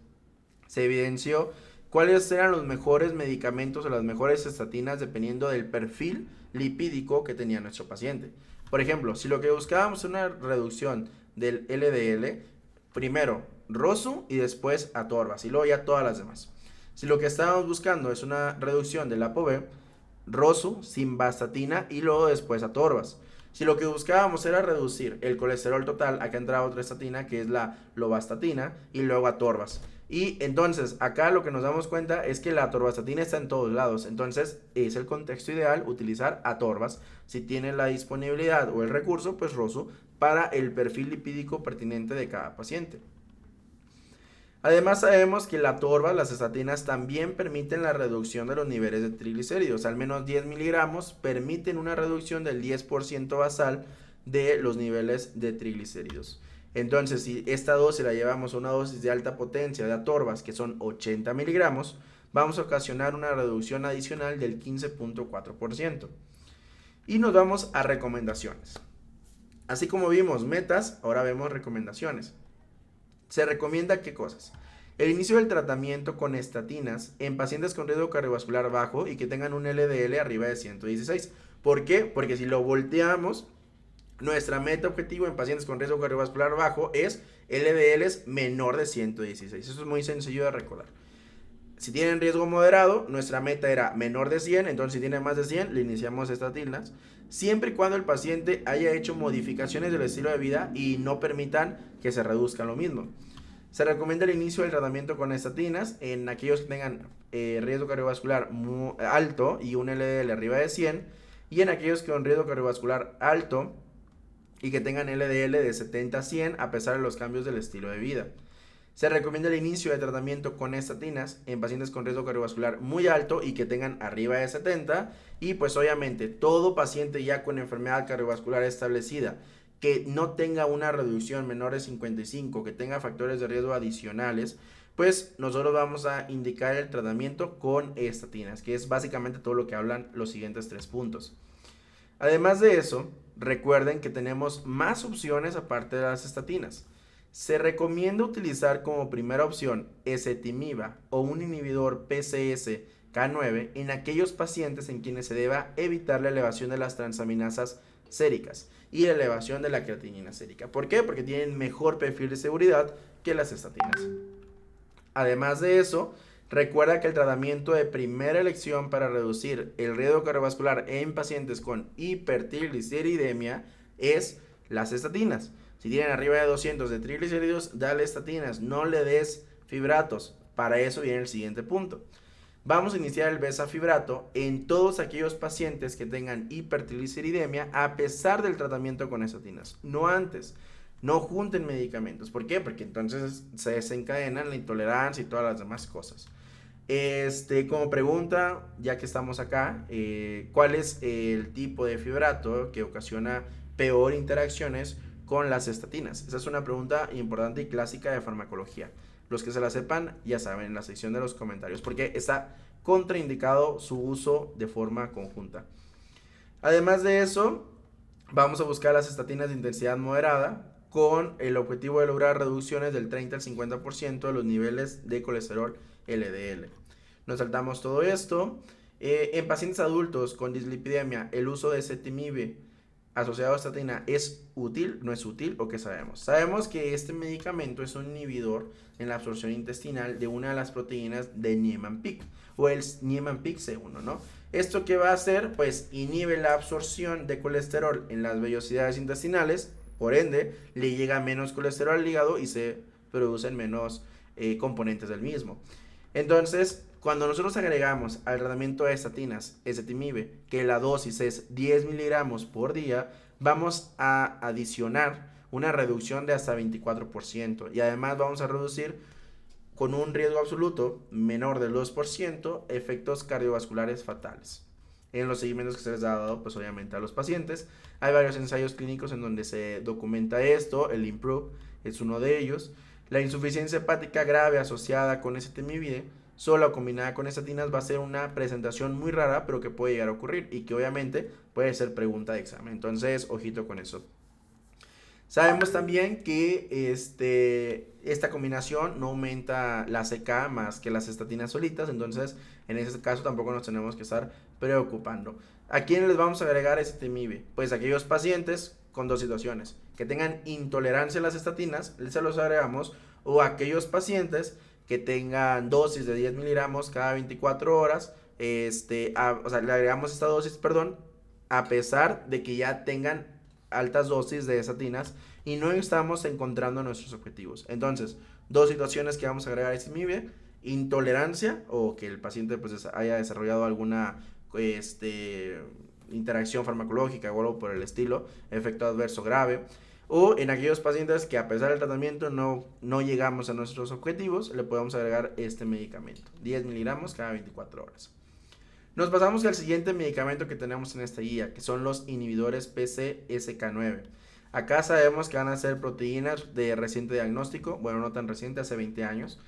se evidenció cuáles eran los mejores medicamentos o las mejores estatinas dependiendo del perfil lipídico que tenía nuestro paciente. Por ejemplo, si lo que buscábamos es una reducción del LDL, primero rosu y después atorbas y luego ya todas las demás. Si lo que estábamos buscando es una reducción del ApoB, rosu, simvastatina y luego después atorbas. Si lo que buscábamos era reducir el colesterol total, acá entraba otra estatina que es la lovastatina y luego atorbas. Y entonces acá lo que nos damos cuenta es que la atorvastatina está en todos lados, entonces es el contexto ideal utilizar atorbas si tienen la disponibilidad o el recurso, pues rosu, para el perfil lipídico pertinente de cada paciente. Además sabemos que la torba, las estatinas, también permiten la reducción de los niveles de triglicéridos. Al menos 10 miligramos permiten una reducción del 10% basal de los niveles de triglicéridos. Entonces, si esta dosis la llevamos a una dosis de alta potencia de atorbas, que son 80 miligramos, vamos a ocasionar una reducción adicional del 15.4%. Y nos vamos a recomendaciones. Así como vimos metas, ahora vemos recomendaciones. Se recomienda qué cosas. El inicio del tratamiento con estatinas en pacientes con riesgo cardiovascular bajo y que tengan un LDL arriba de 116. ¿Por qué? Porque si lo volteamos, nuestra meta objetivo en pacientes con riesgo cardiovascular bajo es LDLs menor de 116. Eso es muy sencillo de recordar. Si tienen riesgo moderado, nuestra meta era menor de 100, entonces si tiene más de 100, le iniciamos estatinas, siempre y cuando el paciente haya hecho modificaciones del estilo de vida y no permitan que se reduzca lo mismo. Se recomienda el inicio del tratamiento con estatinas en aquellos que tengan riesgo cardiovascular muy alto y un LDL arriba de 100, y en aquellos con riesgo cardiovascular alto y que tengan LDL de 70 a 100 a pesar de los cambios del estilo de vida. Se recomienda el inicio de tratamiento con estatinas en pacientes con riesgo cardiovascular muy alto y que tengan arriba de 70, y pues obviamente todo paciente ya con enfermedad cardiovascular establecida que no tenga una reducción menor de 55, que tenga factores de riesgo adicionales, pues nosotros vamos a indicar el tratamiento con estatinas, que es básicamente todo lo que hablan los siguientes 3 puntos. Además de eso, recuerden que tenemos más opciones aparte de las estatinas. Se recomienda utilizar como primera opción ezetimiba o un inhibidor PCSK9 en aquellos pacientes en quienes se deba evitar la elevación de las transaminasas séricas y la elevación de la creatinina sérica. ¿Por qué? Porque tienen mejor perfil de seguridad que las estatinas. Además de eso, recuerda que el tratamiento de primera elección para reducir el riesgo cardiovascular en pacientes con hipertrigliceridemia es las estatinas. Si tienen arriba de 200 de triglicéridos, dale estatinas, no le des fibratos. Para eso viene el siguiente punto. Vamos a iniciar el bezafibrato en todos aquellos pacientes que tengan hipertrigliceridemia a pesar del tratamiento con estatinas, no antes. No junten medicamentos. ¿Por qué? Porque entonces se desencadenan la intolerancia y todas las demás cosas. Como pregunta, ya que estamos acá, ¿cuál es el tipo de fibrato que ocasiona peor interacciones con las estatinas? Esa es una pregunta importante y clásica de farmacología. Los que se la sepan ya saben en la sección de los comentarios, porque está contraindicado su uso de forma conjunta. Además de eso, vamos a buscar las estatinas de intensidad moderada con el objetivo de lograr reducciones del 30 al 50% de los niveles de colesterol LDL. Nos saltamos todo esto. En pacientes adultos con dislipidemia, el uso de ezetimibe asociado a estatina es útil, no es útil, o qué sabemos. Sabemos que este medicamento es un inhibidor en la absorción intestinal de una de las proteínas de Niemann-Pick o el Niemann-Pick C1, ¿no? ¿Esto qué va a hacer? Pues inhibe la absorción de colesterol en las vellosidades intestinales, por ende le llega menos colesterol al hígado y se producen menos componentes del mismo. Entonces, cuando nosotros agregamos al tratamiento de estatinas, ezetimibe, que la dosis es 10 miligramos por día, vamos a adicionar una reducción de hasta 24% y además vamos a reducir con un riesgo absoluto menor del 2% efectos cardiovasculares fatales. En los seguimientos que se les ha dado, pues obviamente a los pacientes, hay varios ensayos clínicos en donde se documenta esto, el IMPROVE es uno de ellos. La insuficiencia hepática grave asociada con ezetimibe sola o combinada con estatinas va a ser una presentación muy rara, pero que puede llegar a ocurrir y que obviamente puede ser pregunta de examen. Entonces, ojito con eso. Sabemos también que esta combinación no aumenta la CK más que las estatinas solitas, entonces en ese caso tampoco nos tenemos que estar preocupando. ¿A quiénes les vamos a agregar ezetimibe? Pues aquellos pacientes con dos situaciones, que tengan intolerancia a las estatinas, se los agregamos, o aquellos pacientes que tengan dosis de 10 miligramos cada 24 horas, le agregamos esta dosis, perdón, a pesar de que ya tengan altas dosis de estatinas y no estamos encontrando nuestros objetivos. Entonces, dos situaciones que vamos a agregar a ezetimibe: intolerancia o que el paciente pues haya desarrollado alguna interacción farmacológica o algo por el estilo, efecto adverso grave, O en aquellos pacientes que a pesar del tratamiento no llegamos a nuestros objetivos, le podemos agregar este medicamento, 10 miligramos cada 24 horas. Nos pasamos al siguiente medicamento que tenemos en esta guía, que son los inhibidores PCSK9. Acá sabemos que van a ser proteínas de reciente diagnóstico, bueno, no tan reciente, hace 20 años.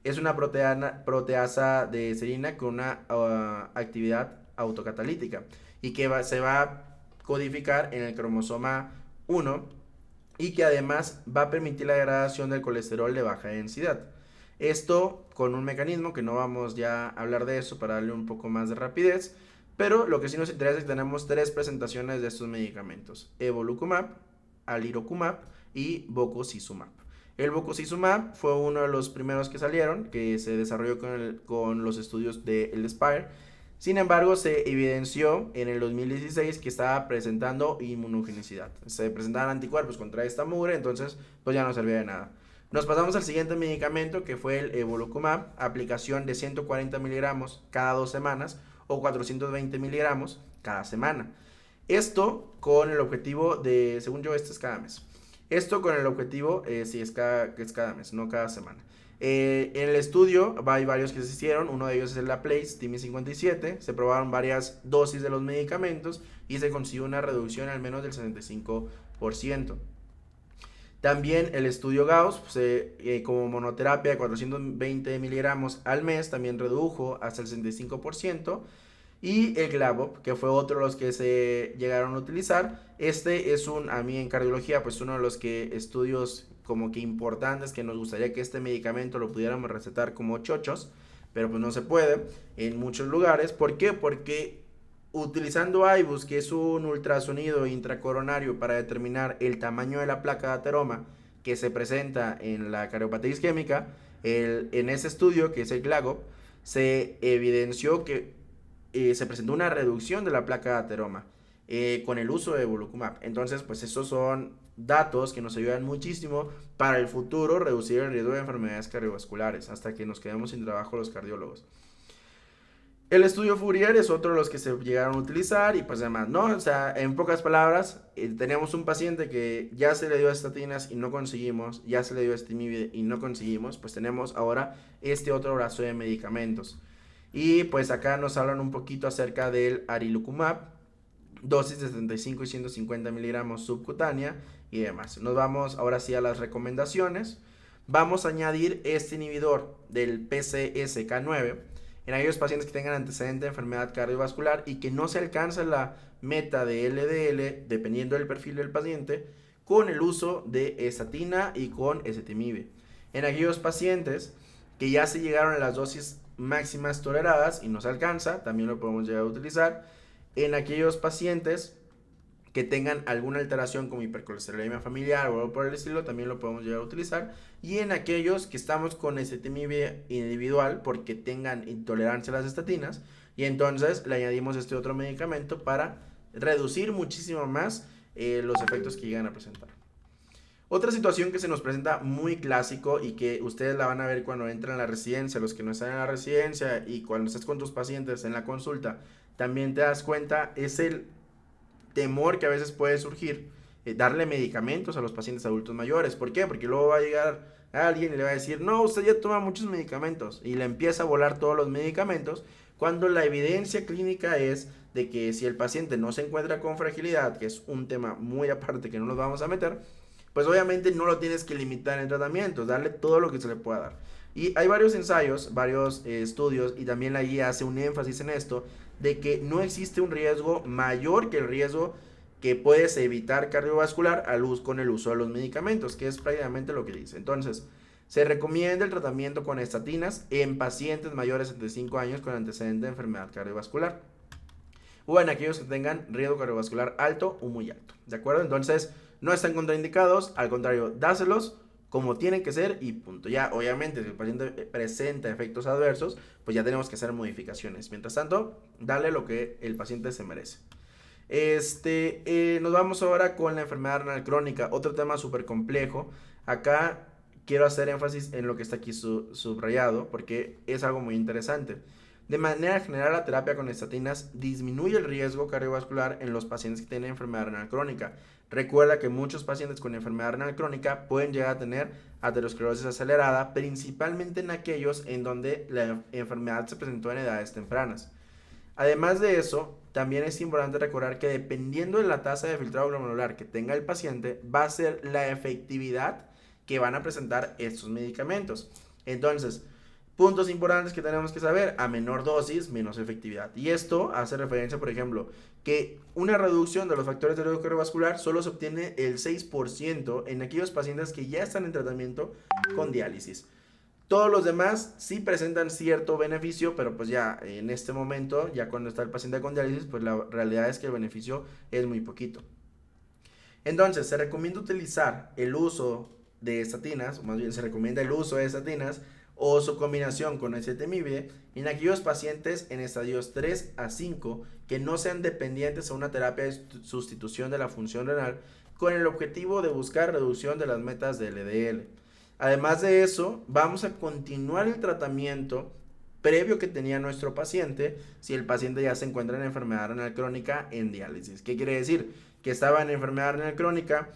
Es una proteasa de serina con una actividad autocatalítica y que se va a codificar en el cromosoma 1 y que además va a permitir la degradación del colesterol de baja densidad. Esto con un mecanismo que no vamos ya a hablar de eso para darle un poco más de rapidez, pero lo que sí nos interesa es que tenemos 3 presentaciones de estos medicamentos: evolucumab, alirocumab y bococizumab. El bococizumab fue uno de los primeros que salieron, que se desarrolló con los estudios del SPIRE. Sin embargo, se evidenció en el 2016 que estaba presentando inmunogenicidad. Se presentaban anticuerpos contra esta mugre, entonces pues ya no servía de nada. Nos pasamos al siguiente medicamento, que fue el evolucumab, aplicación de 140 miligramos cada 2 semanas o 420 miligramos cada semana. Esto con el objetivo de, según yo, este es cada mes. Esto con el objetivo, sí, es cada mes, no cada semana. En el estudio hay varios que se hicieron, uno de ellos es el Laplace TIMI57, se probaron varias dosis de los medicamentos y se consiguió una reducción al menos del 65%. También el estudio Gauss, como monoterapia de 420 miligramos al mes, también redujo hasta el 65%. Y el Glabop, que fue otro de los que se llegaron a utilizar. Este es a mí en cardiología, pues uno de los estudios como que importantes, que nos gustaría que este medicamento lo pudiéramos recetar como chochos, pero pues no se puede en muchos lugares. ¿Por qué? Porque utilizando IBUS, que es un ultrasonido intracoronario para determinar el tamaño de la placa de ateroma que se presenta en la cardiopatía isquémica, en ese estudio, que es el GLAGOP, se evidenció que se presentó una reducción de la placa de ateroma con el uso de evolucumab. Entonces, pues esos son datos que nos ayudan muchísimo para el futuro reducir el riesgo de enfermedades cardiovasculares hasta que nos quedemos sin trabajo los cardiólogos. El estudio Fourier es otro de los que se llegaron a utilizar y pues además, ¿no? O sea, en pocas palabras, tenemos un paciente que ya se le dio estatinas y no conseguimos, ya se le dio estimibide y no conseguimos, pues tenemos ahora este otro brazo de medicamentos. Y pues acá nos hablan un poquito acerca del arilucumab, dosis de 75 y 150 miligramos subcutánea y demás. Nos vamos ahora sí a las recomendaciones. Vamos a añadir este inhibidor del PCSK9 en aquellos pacientes que tengan antecedente de enfermedad cardiovascular y que no se alcanza la meta de LDL, dependiendo del perfil del paciente, con el uso de estatina y con ezetimibe. En aquellos pacientes que ya se llegaron a las dosis máximas toleradas y no se alcanza, también lo podemos llegar a utilizar. En aquellos pacientes que tengan alguna alteración como hipercolesterolemia familiar o algo por el estilo, también lo podemos llegar a utilizar. Y en aquellos que estamos con ezetimibe individual porque tengan intolerancia a las estatinas, y entonces le añadimos este otro medicamento para reducir muchísimo más los efectos que llegan a presentar. Otra situación que se nos presenta muy clásico y que ustedes la van a ver cuando entran a la residencia, los que no están en la residencia y cuando estás con tus pacientes en la consulta, también te das cuenta, es el temor que a veces puede surgir, darle medicamentos a los pacientes adultos mayores. ¿Por qué? Porque luego va a llegar alguien y le va a decir, no, usted ya toma muchos medicamentos, y le empieza a volar todos los medicamentos, cuando la evidencia clínica es de que si el paciente no se encuentra con fragilidad, que es un tema muy aparte que no nos vamos a meter, pues obviamente no lo tienes que limitar en tratamientos, darle todo lo que se le pueda dar. Y hay varios ensayos, varios estudios, y también la guía hace un énfasis en esto, de que no existe un riesgo mayor que el riesgo que puedes evitar cardiovascular con el uso de los medicamentos, que es prácticamente lo que dice. Entonces, se recomienda el tratamiento con estatinas en pacientes mayores de 75 años con antecedente de enfermedad cardiovascular, o en aquellos que tengan riesgo cardiovascular alto o muy alto, ¿de acuerdo? Entonces, no están contraindicados, al contrario, dáselos como tienen que ser y punto. Ya, obviamente, si el paciente presenta efectos adversos, pues ya tenemos que hacer modificaciones. Mientras tanto, dale lo que el paciente se merece. Nos vamos ahora con la enfermedad renal crónica, otro tema súper complejo. Acá quiero hacer énfasis en lo que está aquí subrayado, porque es algo muy interesante. De manera general, la terapia con estatinas disminuye el riesgo cardiovascular en los pacientes que tienen enfermedad renal crónica. Recuerda que muchos pacientes con enfermedad renal crónica pueden llegar a tener aterosclerosis acelerada, principalmente en aquellos en donde la enfermedad se presentó en edades tempranas. Además de eso, también es importante recordar que dependiendo de la tasa de filtrado glomerular que tenga el paciente, va a ser la efectividad que van a presentar estos medicamentos. Entonces, puntos importantes que tenemos que saber: a menor dosis, menos efectividad. Y esto hace referencia, por ejemplo, que una reducción de los factores de riesgo cardiovascular solo se obtiene el 6% en aquellos pacientes que ya están en tratamiento con diálisis. Todos los demás sí presentan cierto beneficio, pero pues ya en este momento, ya cuando está el paciente con diálisis, pues la realidad es que el beneficio es muy poquito. Entonces, se recomienda utilizar el uso de estatinas, o más bien se recomienda el uso de estatinas o su combinación con ezetimibe en aquellos pacientes en estadios 3 a 5 que no sean dependientes a una terapia de sustitución de la función renal, con el objetivo de buscar reducción de las metas de LDL. Además de eso, vamos a continuar el tratamiento previo que tenía nuestro paciente si el paciente ya se encuentra en enfermedad renal crónica en diálisis. ¿Qué quiere decir? Que estaba en enfermedad renal crónica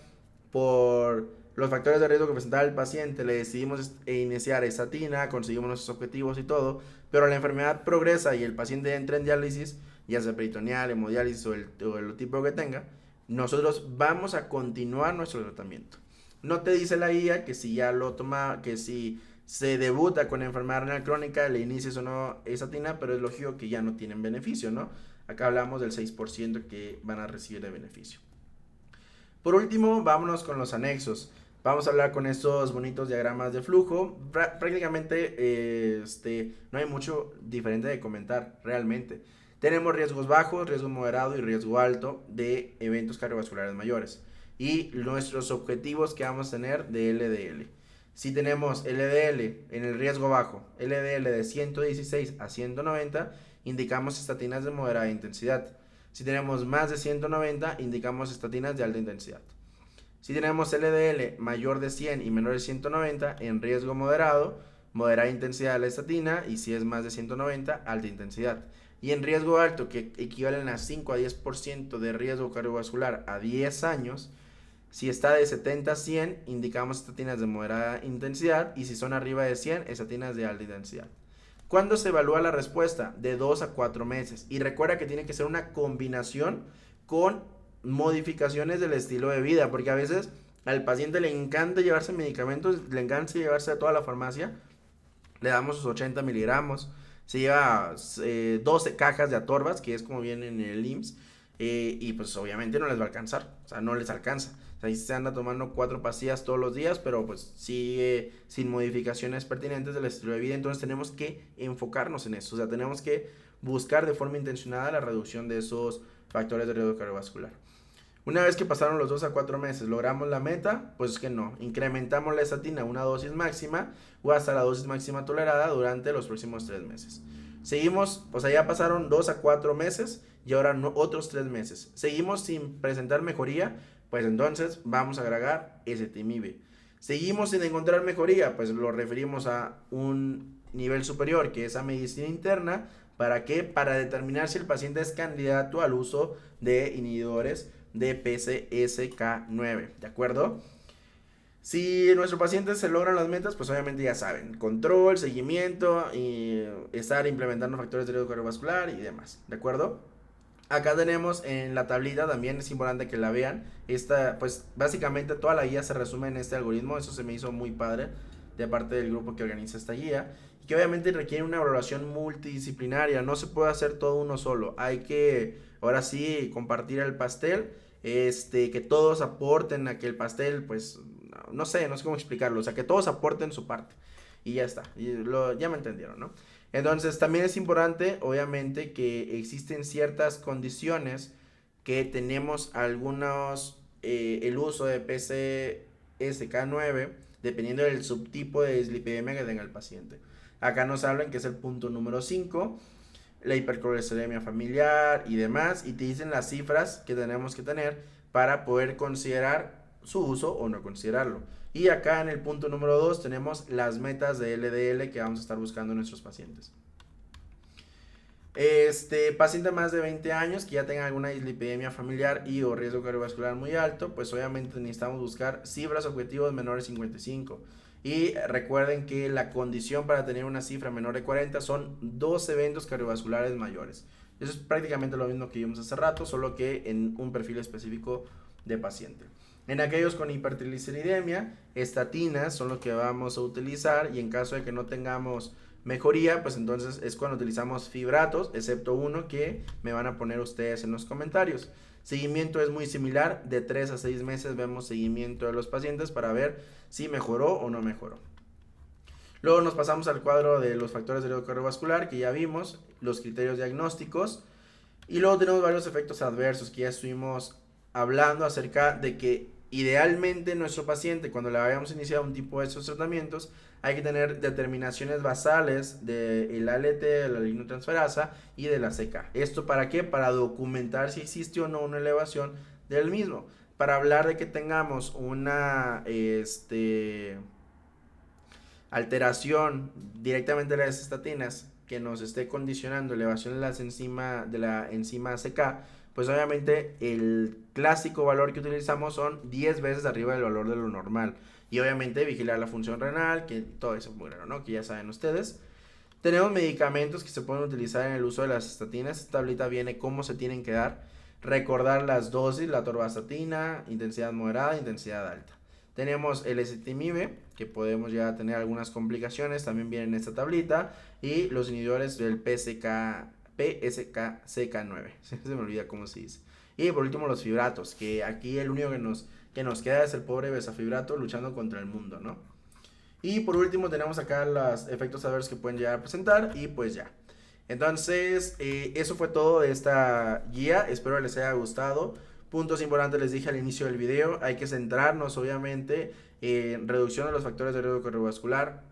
por los factores de riesgo que presentaba el paciente, le decidimos iniciar estatina, conseguimos nuestros objetivos y todo, pero la enfermedad progresa y el paciente entra en diálisis, ya sea peritoneal, hemodiálisis o el tipo que tenga, nosotros vamos a continuar nuestro tratamiento. No te dice la guía que si ya lo toma, que si se debuta con enfermedad renal crónica, le inicies o no estatina, pero es lógico que ya no tienen beneficio, ¿no? Acá hablamos del 6% que van a recibir de beneficio. Por último, vámonos con los anexos. Vamos a hablar con estos bonitos diagramas de flujo. Prácticamente no hay mucho diferente de comentar realmente. Tenemos riesgos bajos, riesgo moderado y riesgo alto de eventos cardiovasculares mayores. Y nuestros objetivos que vamos a tener de LDL. Si tenemos LDL en el riesgo bajo, LDL de 116 a 190, indicamos estatinas de moderada intensidad. Si tenemos más de 190, indicamos estatinas de alta intensidad. Si tenemos LDL mayor de 100 y menor de 190, en riesgo moderado, moderada intensidad de la estatina, y si es más de 190, alta intensidad. Y en riesgo alto, que equivalen a 5 a 10% de riesgo cardiovascular a 10 años, si está de 70 a 100, indicamos estatinas de moderada intensidad, y si son arriba de 100, estatinas de alta intensidad. ¿Cuándo se evalúa la respuesta? De 2 a 4 meses. Y recuerda que tiene que ser una combinación con modificaciones del estilo de vida, porque a veces al paciente le encanta llevarse medicamentos, le encanta llevarse a toda la farmacia, le damos sus 80 miligramos, se lleva 12 cajas de Atorvas, que es como viene en el IMSS, y pues obviamente no les va a alcanzar, o sea, no les alcanza. O sea, ahí se anda tomando 4 pastillas todos los días, pero pues sigue sin modificaciones pertinentes del estilo de vida. Entonces tenemos que enfocarnos en eso, o sea, tenemos que buscar de forma intencionada la reducción de esos factores de riesgo cardiovascular. Una vez que pasaron los 2 a 4 meses, logramos la meta, pues que no, incrementamos la estatina a una dosis máxima o hasta la dosis máxima tolerada durante los próximos 3 meses. Seguimos, o sea, ya pasaron 2 a 4 meses y ahora otros 3 meses. Seguimos sin presentar mejoría, pues entonces vamos a agregar ezetimibe. Seguimos sin encontrar mejoría, pues lo referimos a un nivel superior, que es a medicina interna. ¿Para qué? Para determinar si el paciente es candidato al uso de inhibidores de PCSK9, ¿de acuerdo? Si nuestro paciente se logran las metas, pues obviamente ya saben, control, seguimiento y estar implementando factores de riesgo cardiovascular y demás, ¿de acuerdo? Acá tenemos en la tablita, también es importante que la vean. Esta, pues básicamente toda la guía se resume en este algoritmo. Eso se me hizo muy padre de parte del grupo que organiza esta guía, y que obviamente requiere una evaluación multidisciplinaria. No se puede hacer todo uno solo. Hay que, ahora sí, compartir el pastel. Que todos aporten a que el pastel, pues, no sé cómo explicarlo. O sea, que todos aporten su parte. Y ya está. Ya me entendieron, ¿no? Entonces también es importante, obviamente, que existen ciertas condiciones que tenemos algunos, el uso de PCSK9, dependiendo del subtipo de dislipidemia que tenga el paciente. Acá nos hablan que es el punto número 5, la hipercolesterolemia familiar y demás, y te dicen las cifras que tenemos que tener para poder considerar su uso o no considerarlo. Y acá en el punto número 2 tenemos las metas de LDL que vamos a estar buscando en nuestros pacientes. Paciente más de 20 años que ya tenga alguna dislipidemia familiar y o riesgo cardiovascular muy alto, pues obviamente necesitamos buscar cifras objetivos menores de 55. Y recuerden que la condición para tener una cifra menor de 40 son 2 eventos cardiovasculares mayores. Eso es prácticamente lo mismo que vimos hace rato, solo que en un perfil específico de paciente. En aquellos con hipertrigliceridemia, estatinas son los que vamos a utilizar, y en caso de que no tengamos mejoría, pues entonces es cuando utilizamos fibratos, excepto uno que me van a poner ustedes en los comentarios. Seguimiento es muy similar, de 3 a 6 meses vemos seguimiento de los pacientes para ver si mejoró o no mejoró. Luego nos pasamos al cuadro de los factores de riesgo cardiovascular, que ya vimos, los criterios diagnósticos, y luego tenemos varios efectos adversos que ya estuvimos hablando acerca de que idealmente nuestro paciente, cuando le vayamos a iniciar un tipo de estos tratamientos, hay que tener determinaciones basales del ALT, de la lignotransferasa y de la CK. ¿Esto para qué? Para documentar si existe o no una elevación del mismo. Para hablar de que tengamos una alteración directamente de las estatinas que nos esté condicionando elevación de la enzima CK, pues obviamente el clásico valor que utilizamos son 10 veces arriba del valor de lo normal. Y obviamente vigilar la función renal, que todo eso es muy raro, ¿no? Que ya saben ustedes. Tenemos medicamentos que se pueden utilizar en el uso de las estatinas. Esta tablita viene cómo se tienen que dar. Recordar las dosis, la atorvastatina, intensidad moderada, intensidad alta. Tenemos el ezetimibe, que podemos ya tener algunas complicaciones, también viene en esta tablita. Y los inhibidores del PSKCK9, se me olvida cómo se dice. Y por último los fibratos, que aquí el único que nos queda es el pobre besafibrato luchando contra el mundo, ¿no? Y por último tenemos acá los efectos adversos que pueden llegar a presentar y pues ya. Entonces, eso fue todo de esta guía, espero les haya gustado. Puntos importantes les dije al inicio del video, hay que centrarnos obviamente en reducción de los factores de riesgo cardiovascular,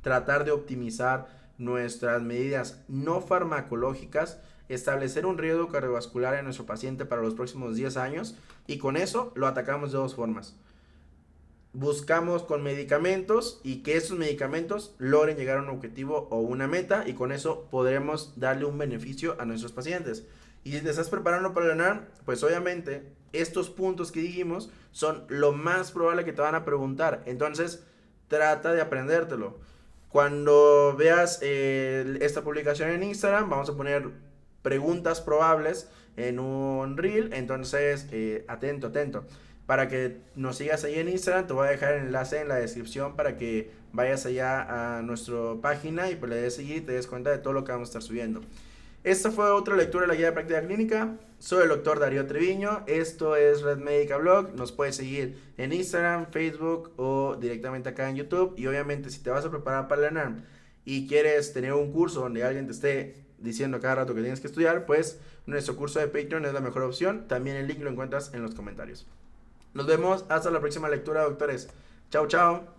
tratar de optimizar nuestras medidas no farmacológicas, establecer un riesgo cardiovascular en nuestro paciente para los próximos 10 años y con eso lo atacamos de dos formas. Buscamos con medicamentos y que esos medicamentos logren llegar a un objetivo o una meta y con eso podremos darle un beneficio a nuestros pacientes. Y si te estás preparando para ganar, pues obviamente estos puntos que dijimos son lo más probable que te van a preguntar. Entonces trata de aprendértelo. Cuando veas esta publicación en Instagram, vamos a poner preguntas probables en un reel. Entonces, atento, atento. Para que nos sigas ahí en Instagram, te voy a dejar el enlace en la descripción para que vayas allá a nuestra página y pues le des seguir y te des cuenta de todo lo que vamos a estar subiendo. Esta fue otra lectura de la guía de práctica clínica. Soy el doctor Darío Treviño. Esto es Red Médica Blog. Nos puedes seguir en Instagram, Facebook o directamente acá en YouTube. Y obviamente si te vas a preparar para la ENARM y quieres tener un curso donde alguien te esté diciendo cada rato que tienes que estudiar, pues nuestro curso de Patreon es la mejor opción. También el link lo encuentras en los comentarios. Nos vemos hasta la próxima lectura, doctores. Chao, chao.